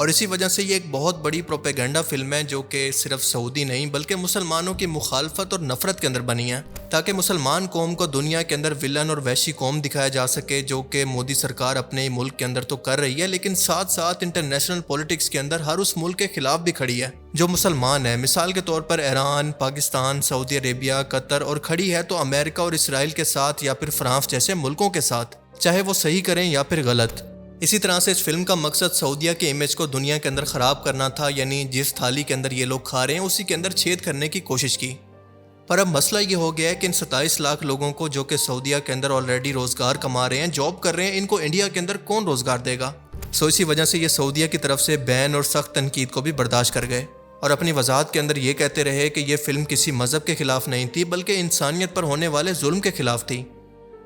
اور اسی وجہ سے یہ ایک بہت بڑی پروپیگنڈا فلم ہے جو کہ صرف سعودی نہیں بلکہ مسلمانوں کی مخالفت اور نفرت کے اندر بنی ہے، تاکہ مسلمان قوم کو دنیا کے اندر ولن اور وحشی قوم دکھایا جا سکے، جو کہ مودی سرکار اپنے ملک کے اندر تو کر رہی ہے لیکن ساتھ ساتھ انٹرنیشنل پولیٹکس کے اندر ہر اس ملک کے خلاف بھی کھڑی ہے جو مسلمان ہے۔ مثال کے طور پر ایران، پاکستان، سعودی عربیہ، قطر، اور کھڑی ہے تو امریکہ اور اسرائیل کے ساتھ یا پھر فرانس جیسے ملکوں کے ساتھ، چاہے وہ صحیح کریں یا پھر غلط۔ اسی طرح سے اس فلم کا مقصد سعودیہ کے امیج کو دنیا کے اندر خراب کرنا تھا، یعنی جس تھالی کے اندر یہ لوگ کھا رہے ہیں اسی کے اندر چھید کرنے کی کوشش کی۔ پر اب مسئلہ یہ ہو گیا ہے کہ ان 27 لاکھ لوگوں کو جو کہ سعودیہ کے اندر آلریڈی روزگار کما رہے ہیں، جاب کر رہے ہیں، ان کو انڈیا کے اندر کون روزگار دے گا؟ اسی وجہ سے یہ سعودیہ کی طرف سے بین اور سخت تنقید کو بھی برداشت کر گئے، اور اپنی وضاحت کے اندر یہ کہتے رہے کہ یہ فلم کسی مذہب کے خلاف نہیں تھی بلکہ انسانیت پر ہونے والے ظلم کے خلاف تھی۔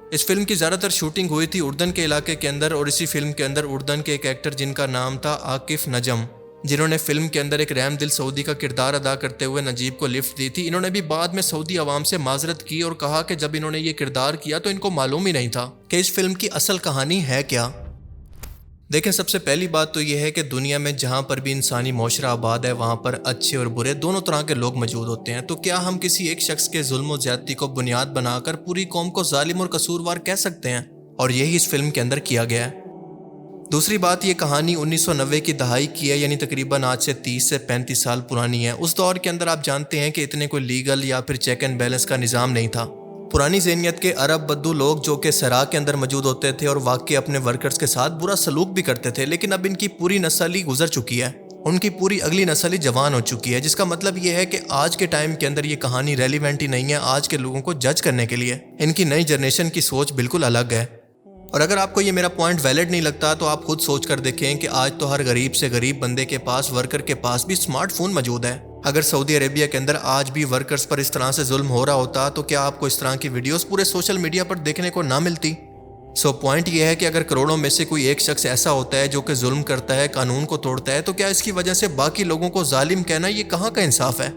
اس فلم کی زیادہ تر شوٹنگ ہوئی تھی اردن کے علاقے کے اندر، اور اسی فلم کے اندر اردن کے ایک ایکٹر جن کا نام تھا عاکف نجم، جنہوں نے فلم کے اندر ایک رحم دل سعودی کا کردار ادا کرتے ہوئے نجیب کو لفٹ دی تھی، انہوں نے بھی بعد میں سعودی عوام سے معذرت کی اور کہا کہ جب انہوں نے یہ کردار کیا تو ان کو معلوم ہی نہیں تھا کہ اس فلم کی اصل کہانی ہے کیا۔ دیکھیں، سب سے پہلی بات تو یہ ہے کہ دنیا میں جہاں پر بھی انسانی معاشرہ آباد ہے وہاں پر اچھے اور برے دونوں طرح کے لوگ موجود ہوتے ہیں، تو کیا ہم کسی ایک شخص کے ظلم و زیادتی کو بنیاد بنا کر پوری قوم کو ظالم اور قصوروار کہہ سکتے ہیں؟ اور یہی اس فلم کے اندر کیا گیا ہے۔ دوسری بات، یہ کہانی 1990 کی دہائی کی ہے، یعنی تقریباً آج سے 30 سے 35 سال پرانی ہے۔ اس دور کے اندر آپ جانتے ہیں کہ اتنے کوئی لیگل یا پھر چیک اینڈ بیلنس کا نظام نہیں تھا۔ پرانی ذہنیت کے عرب بدو لوگ جو کہ صحرا کے اندر موجود ہوتے تھے اور واقعی اپنے ورکرز کے ساتھ برا سلوک بھی کرتے تھے، لیکن اب ان کی پوری نسل ہی گزر چکی ہے، ان کی پوری اگلی نسل ہی جوان ہو چکی ہے، جس کا مطلب یہ ہے کہ آج کے ٹائم کے اندر یہ کہانی ریلیونٹ ہی نہیں ہے آج کے لوگوں کو جج کرنے کے لیے۔ ان کی نئی جنریشن کی سوچ بالکل الگ ہے۔ اور اگر آپ کو یہ میرا پوائنٹ ویلڈ نہیں لگتا تو آپ خود سوچ کر دیکھیں کہ آج تو ہر غریب سے غریب بندے کے پاس، ورکر کے پاس بھی اسمارٹ فون موجود ہے۔ اگر سعودی عربیہ کے اندر آج بھی ورکرز پر اس طرح سے ظلم ہو رہا ہوتا تو کیا آپ کو اس طرح کی ویڈیوز پورے سوشل میڈیا پر دیکھنے کو نہ ملتی؟ پوائنٹ یہ ہے کہ اگر کروڑوں میں سے کوئی ایک شخص ایسا ہوتا ہے جو کہ ظلم کرتا ہے، قانون کو توڑتا ہے، تو کیا اس کی وجہ سے باقی لوگوں کو ظالم کہنا یہ کہاں کا انصاف ہے؟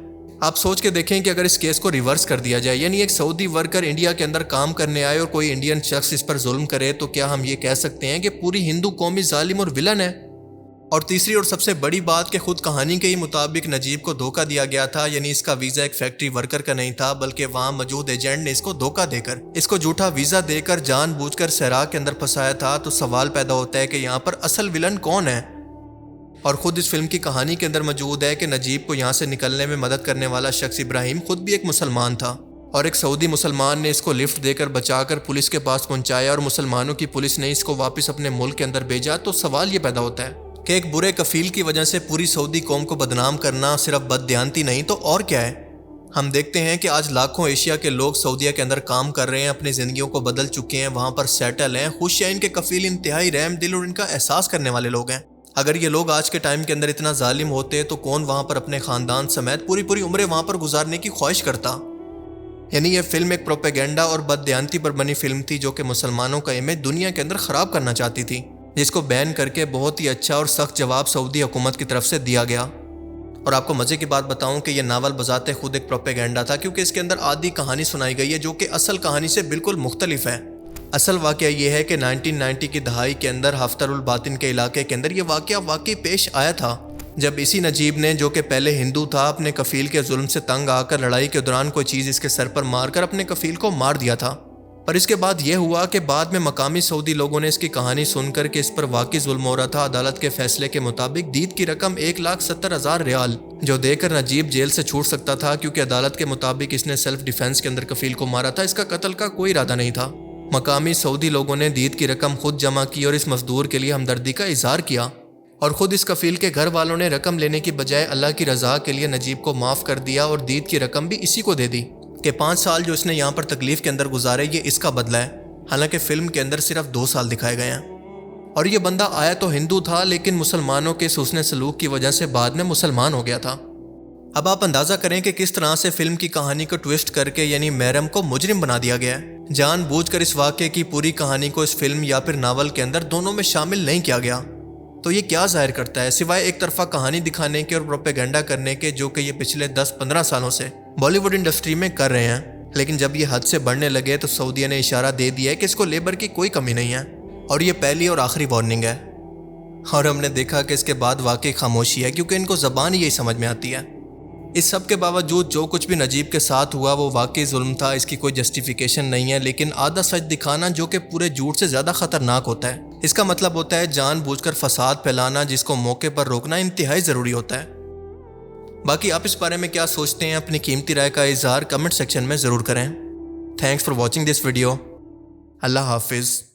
آپ سوچ کے دیکھیں کہ اگر اس کیس کو ریورس کر دیا جائے، یعنی ایک سعودی ورکر انڈیا کے اندر کام کرنے آئے اور کوئی انڈین شخص اس پر ظلم کرے، تو کیا ہم یہ کہہ سکتے ہیں کہ پوری ہندو قومی ظالم اور ولن ہے؟ اور تیسری اور سب سے بڑی بات کہ خود کہانی کے ہی مطابق نجیب کو دھوکہ دیا گیا تھا، یعنی اس کا ویزا ایک فیکٹری ورکر کا نہیں تھا بلکہ وہاں موجود ایجنٹ نے اس کو دھوکہ دے کر، اس کو جھوٹا ویزا دے کر جان بوجھ کر صحرا کے اندر پھنسایا تھا۔ تو سوال پیدا ہوتا ہے کہ یہاں پر اصل ولن کون ہے؟ اور خود اس فلم کی کہانی کے اندر موجود ہے کہ نجیب کو یہاں سے نکلنے میں مدد کرنے والا شخص ابراہیم خود بھی ایک مسلمان تھا، اور ایک سعودی مسلمان نے اس کو لفٹ دے کر بچا کر پولیس کے پاس پہنچایا، اور مسلمانوں کی پولیس نے اس کو واپس اپنے ملک کے اندر بھیجا۔ تو سوال یہ پیدا ہوتا ہے کہ ایک برے کفیل کی وجہ سے پوری سعودی قوم کو بدنام کرنا صرف بددیانتی نہیں تو اور کیا ہے؟ ہم دیکھتے ہیں کہ آج لاکھوں ایشیا کے لوگ سعودیہ کے اندر کام کر رہے ہیں، اپنی زندگیوں کو بدل چکے ہیں، وہاں پر سیٹل ہیں، خوش ہیں، ان کے کفیل انتہائی رحم دل اور ان کا احساس کرنے والے لوگ ہیں۔ اگر یہ لوگ آج کے ٹائم کے اندر اتنا ظالم ہوتے تو کون وہاں پر اپنے خاندان سمیت پوری عمریں وہاں پر گزارنے کی خواہش کرتا؟ یعنی یہ فلم ایک پروپیگنڈا اور بددیانتی پر بنی فلم تھی جو کہ مسلمانوں کا امیج دنیا کے اندر خراب کرنا چاہتی تھی، جس کو بین کر کے بہت ہی اچھا اور سخت جواب سعودی حکومت کی طرف سے دیا گیا۔ اور آپ کو مزے کی بات بتاؤں کہ یہ ناول بذات خود ایک پروپیگنڈا تھا، کیونکہ اس کے اندر آدھی کہانی سنائی گئی ہے جو کہ اصل کہانی سے بالکل مختلف ہے۔ اصل واقعہ یہ ہے کہ 1990 کی دہائی کے اندر ہفتر الباطن کے علاقے کے اندر یہ واقعہ واقعی پیش آیا تھا، جب اسی نجیب نے جو کہ پہلے ہندو تھا اپنے کفیل کے ظلم سے تنگ آ کر لڑائی کے دوران کوئی چیز اس کے سر پر مار کر اپنے کفیل کو مار دیا تھا۔ پر اس کے بعد یہ ہوا کہ بعد میں مقامی سعودی لوگوں نے اس کی کہانی سن کر کہ اس پر واقعی ظلم ہو رہا تھا، عدالت کے فیصلے کے مطابق دید کی رقم 1,70,000 ریال جو دے کر نجیب جیل سے چھوٹ سکتا تھا، کیونکہ عدالت کے مطابق اس نے سیلف ڈیفینس کے اندر کفیل کو مارا تھا، اس کا قتل کا کوئی ارادہ نہیں تھا۔ مقامی سعودی لوگوں نے دید کی رقم خود جمع کی اور اس مزدور کے لیے ہمدردی کا اظہار کیا، اور خود اس کفیل کے گھر والوں نے رقم لینے کی بجائے اللہ کی رضا کے لیے نجیب کو معاف کر دیا اور دید کی رقم بھی اسی کو دے دی کہ 5 سال جو اس نے یہاں پر تکلیف کے اندر گزارے یہ اس کا بدلہ ہے، حالانکہ فلم کے اندر صرف 2 سال دکھائے گئے ہیں۔ اور یہ بندہ آیا تو ہندو تھا لیکن مسلمانوں کے اس حسن سلوک کی وجہ سے بعد میں مسلمان ہو گیا تھا۔ اب آپ اندازہ کریں کہ کس طرح سے فلم کی کہانی کو ٹویسٹ کر کے یعنی محرم کو مجرم بنا دیا گیا ہے۔ جان بوجھ کر اس واقعے کی پوری کہانی کو اس فلم یا پھر ناول کے اندر دونوں میں شامل نہیں کیا گیا۔ تو یہ کیا ظاہر کرتا ہے سوائے ایک طرفہ کہانی دکھانے کے اور پروپیگنڈا کرنے کے، جو کہ یہ پچھلے 10-15 سالوں سے بالی ووڈ انڈسٹری میں کر رہے ہیں، لیکن جب یہ حد سے بڑھنے لگے تو سعودیہ نے اشارہ دے دیا ہے کہ اس کو لیبر کی کوئی کمی نہیں ہے، اور یہ پہلی اور آخری وارننگ ہے۔ اور ہم نے دیکھا کہ اس کے بعد واقعی خاموشی ہے کیونکہ ان کو زبان ہی یہی سمجھ میں آتی ہے۔ اس سب کے باوجود جو کچھ بھی نجیب کے ساتھ ہوا وہ واقعی ظلم تھا، اس کی کوئی جسٹیفیکیشن نہیں ہے، لیکن آدھا سچ دکھانا جو کہ پورے جھوٹ سے زیادہ خطرناک ہوتا ہے۔ اس کا مطلب ہوتا ہے جان بوجھ کر فساد پھیلانا جس کو موقع پر روکنا انتہائی ضروری ہوتا ہے۔ باقی آپ اس بارے میں کیا سوچتے ہیں؟ اپنی قیمتی رائے کا اظہار کمنٹ سیکشن میں ضرور کریں۔ Thanks for watching this video. اللہ حافظ۔